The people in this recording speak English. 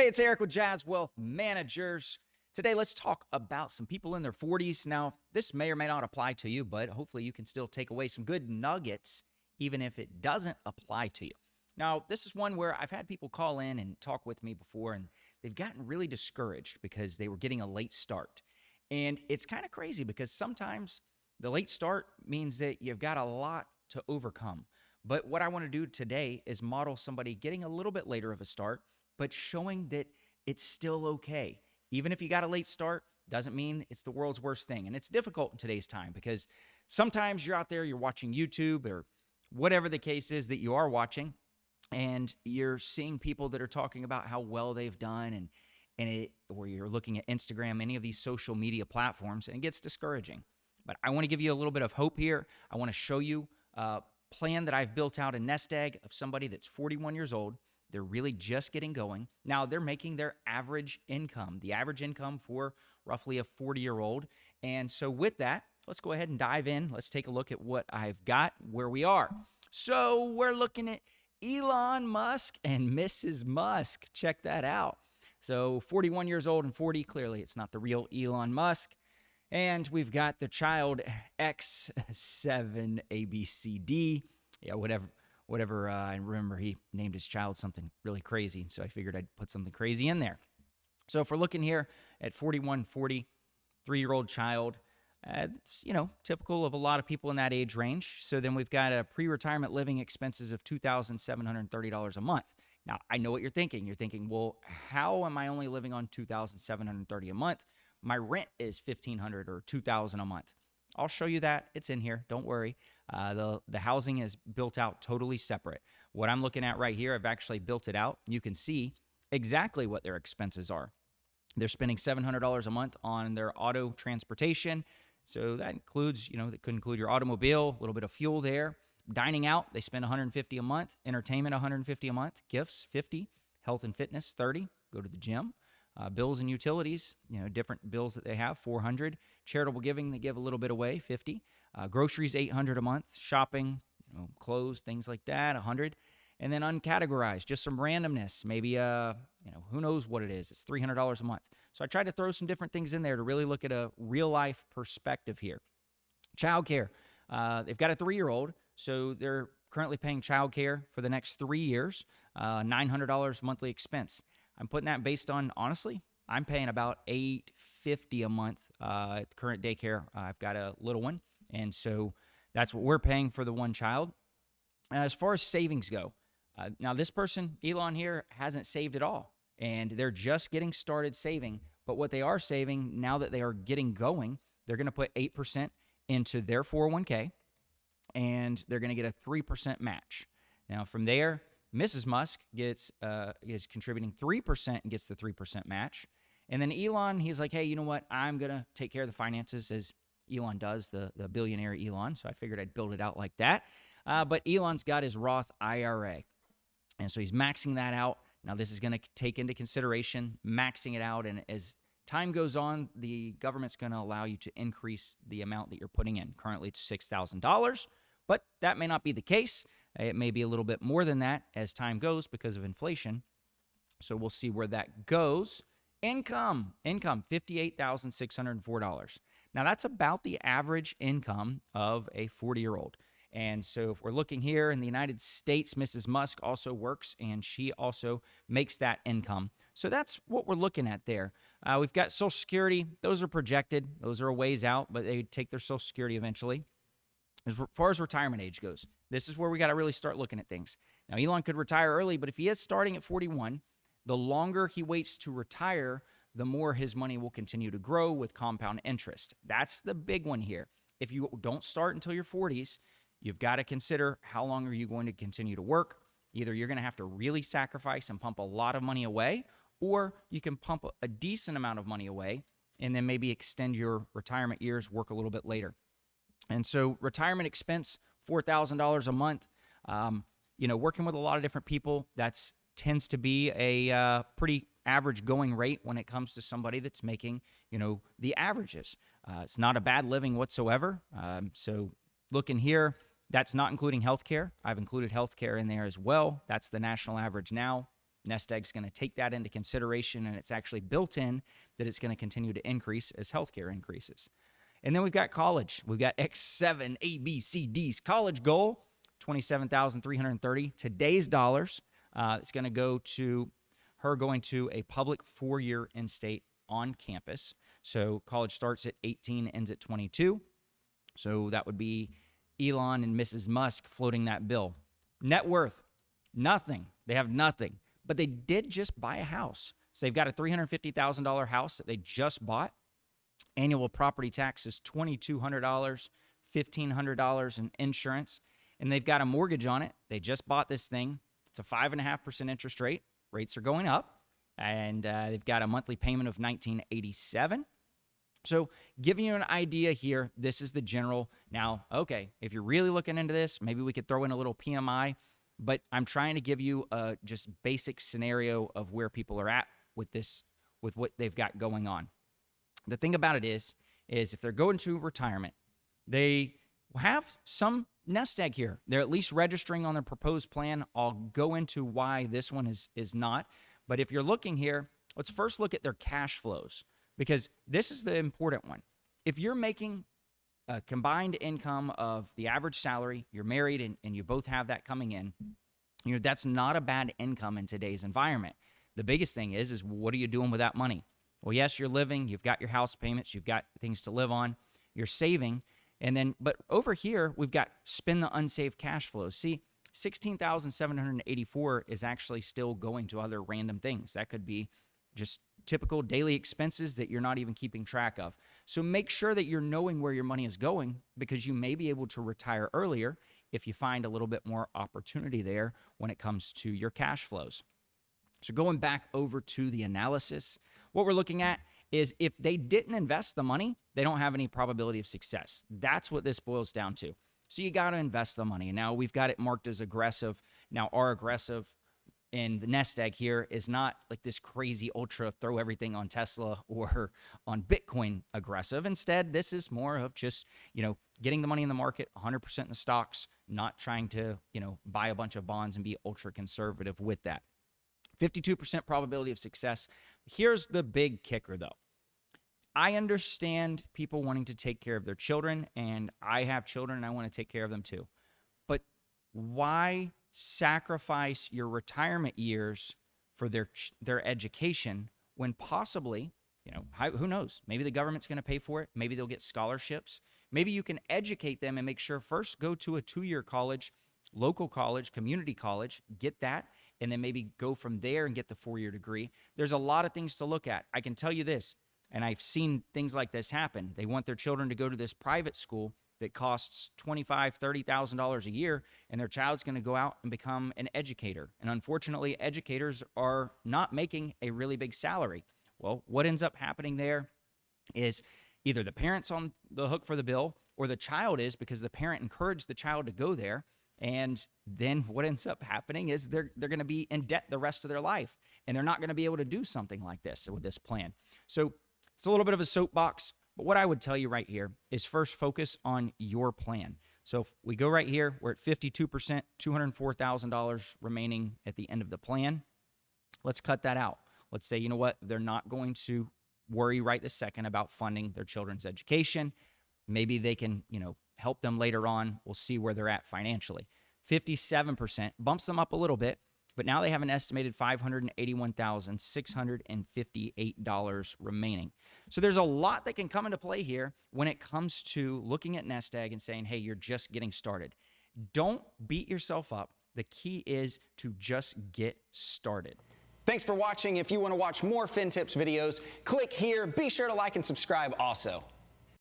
Hey, it's Eric with Jazz Wealth Managers. Today, let's talk about some people in their 40s. Now, this may or may not apply to you, but hopefully you can still take away some good nuggets, even if it doesn't apply to you. Now, this is one where I've had people call in and talk with me before, and they've gotten really discouraged because they were getting a late start. And it's kind of crazy because sometimes the late start means that you've got a lot to overcome. But what I want to do today is model somebody getting a little bit later of a start, but showing that it's still okay. Even if you got a late start, doesn't mean it's the world's worst thing. And it's difficult in today's time because sometimes you're out there, you're watching YouTube or whatever the case is that you are watching, and you're seeing people that are talking about how well they've done or you're looking at Instagram, any of these social media platforms, and it gets discouraging. But I want to give you a little bit of hope here. I want to show you a plan that I've built out, a nest egg of somebody that's 41 years old. They're really just getting going. Now, they're making their average income, the average income for roughly a 40-year-old. And so with that, let's go ahead and dive in. Let's take a look at what I've got, where we are. So we're looking at Elon Musk and Mrs. Musk. Check that out. So 41 years old and 40, clearly it's not the real Elon Musk. And we've got the child X7ABCD. Yeah, whatever. I remember he named his child something really crazy, so I figured I'd put something crazy in there. So if we're looking here at 41, 40, 3-year-old child, it's, typical of a lot of people in that age range. So then we've got a pre-retirement living expenses of $2,730 a month. Now, I know what you're thinking. You're thinking, well, how am I only living on $2,730 a month? My rent is $1,500 or $2,000 a month. I'll show you that. It's in here. Don't worry. The housing is built out totally separate. What I'm looking at right here, I've actually built it out. You can see exactly what their expenses are. They're spending $700 a month on their auto transportation. So that includes, that could include your automobile, a little bit of fuel there. Dining out, they spend $150 a month. Entertainment, $150 a month. Gifts, $50. Health and fitness, $30. Go to the gym. Bills and utilities, different bills that they have, $400. Charitable giving, they give a little bit away, $50. Groceries, $800 a month. Shopping, clothes, things like that, $100. And then uncategorized, just some randomness, maybe, who knows what it is. It's $300 a month. So I tried to throw some different things in there to really look at a real-life perspective here. Childcare, they've got a 3-year-old, so they're currently paying childcare for the next 3 years, $900 monthly expense. I'm putting that based on, honestly, I'm paying about $850 a month at the current daycare. I've got a little one, and so that's what we're paying for the one child. As far as savings go, now this person, Elon here, hasn't saved at all, and they're just getting started saving. But what they are saving, now that they are getting going, they're going to put 8% into their 401k, and they're going to get a 3% match. Now from there, Mrs. Musk is contributing 3% and gets the 3% match. And then Elon, he's like, hey, you know what? I'm going to take care of the finances as Elon does, the billionaire Elon. So I figured I'd build it out like that. But Elon's got his Roth IRA. And so he's maxing that out. Now this is going to take into consideration maxing it out. And as time goes on, the government's going to allow you to increase the amount that you're putting in. Currently it's $6,000. But that may not be the case. It may be a little bit more than that as time goes because of inflation. So we'll see where that goes. Income, $58,604. Now that's about the average income of a 40-year-old. And so if we're looking here in the United States, Mrs. Musk also works and she also makes that income. So that's what we're looking at there. We've got Social Security. Those are projected. Those are a ways out, but they take their Social Security eventually. As far as retirement age goes, this is where we got to really start looking at things. Now, Elon could retire early, but if he is starting at 41, the longer he waits to retire, the more his money will continue to grow with compound interest. That's the big one here. If you don't start until your 40s, you've got to consider how long are you going to continue to work. Either you're going to have to really sacrifice and pump a lot of money away, or you can pump a decent amount of money away and then maybe extend your retirement years, work a little bit later. And so retirement expense, $4,000 a month. Working with a lot of different people, that tends to be a pretty average going rate when it comes to somebody that's making, the averages. It's not a bad living whatsoever. So looking here, that's not including healthcare. I've included healthcare in there as well. That's the national average now. Nest Egg's going to take that into consideration, and it's actually built in that it's going to continue to increase as healthcare increases. And then we've got college. We've got X7 ABCD's college goal, $27,330. Today's dollars, it's going to go to her going to a public 4-year in-state on campus. So college starts at 18, ends at 22. So that would be Elon and Mrs. Musk floating that bill. Net worth, nothing. They have nothing. But they did just buy a house. So they've got a $350,000 house that they just bought. Annual property tax is $2,200, $1,500 in insurance, and they've got a mortgage on it. They just bought this thing. It's a 5.5% interest rate. Rates are going up, and they've got a monthly payment of $1,987. So giving you an idea here, this is the general. Now, okay, if you're really looking into this, maybe we could throw in a little PMI, but I'm trying to give you a just basic scenario of where people are at with this, with what they've got going on. The thing about it is if they're going to retirement, they have some nest egg here. They're at least registering on their proposed plan. I'll go into why this one is not. But if you're looking here, let's first look at their cash flows, because this is the important one. If you're making a combined income of the average salary, you're married and you both have that coming in, that's not a bad income in today's environment. The biggest thing is what are you doing with that money? Well, yes, you're living, you've got your house payments, you've got things to live on, you're saving, but over here, we've got spend the unsaved cash flows. See, $16,784 is actually still going to other random things. That could be just typical daily expenses that you're not even keeping track of. So make sure that you're knowing where your money is going, because you may be able to retire earlier if you find a little bit more opportunity there when it comes to your cash flows. So going back over to the analysis, what we're looking at is if they didn't invest the money, they don't have any probability of success. That's what this boils down to. So you got to invest the money. And now we've got it marked as aggressive. Now our aggressive in the nest egg here is not like this crazy ultra throw everything on Tesla or on Bitcoin aggressive. Instead, this is more of just, getting the money in the market, 100% in the stocks, not trying to, buy a bunch of bonds and be ultra conservative with that. 52% probability of success. Here's the big kicker, though. I understand people wanting to take care of their children, and I have children, and I want to take care of them too. But why sacrifice your retirement years for their education when possibly, who knows? Maybe the government's going to pay for it. Maybe they'll get scholarships. Maybe you can educate them and make sure first go to a 2-year college, local college, community college, get that, and then maybe go from there and get the 4-year degree. There's a lot of things to look at. I can tell you this, and I've seen things like this happen. They want their children to go to this private school that costs $25,000, $30,000 a year, and their child's going to go out and become an educator. And unfortunately, educators are not making a really big salary. Well, what ends up happening there is either the parent's on the hook for the bill, or the child is, because the parent encouraged the child to go there. And then what ends up happening is they're going to be in debt the rest of their life, and they're not going to be able to do something like this with this plan. So it's a little bit of a soapbox, but what I would tell you right here is first focus on your plan. So if we go right here, we're at 52%, $204,000 remaining at the end of the plan. Let's cut that out. Let's say, they're not going to worry right this second about funding their children's education. Maybe they can, help them later on. We'll see where they're at financially. 57% bumps them up a little bit, but now they have an estimated $581,658 remaining. So there's a lot that can come into play here when it comes to looking at nest egg and saying, hey, you're just getting started. Don't beat yourself up. The key is to just get started. Thanks for watching. If you want to watch more FinTips videos, click here. Be sure to like and subscribe also.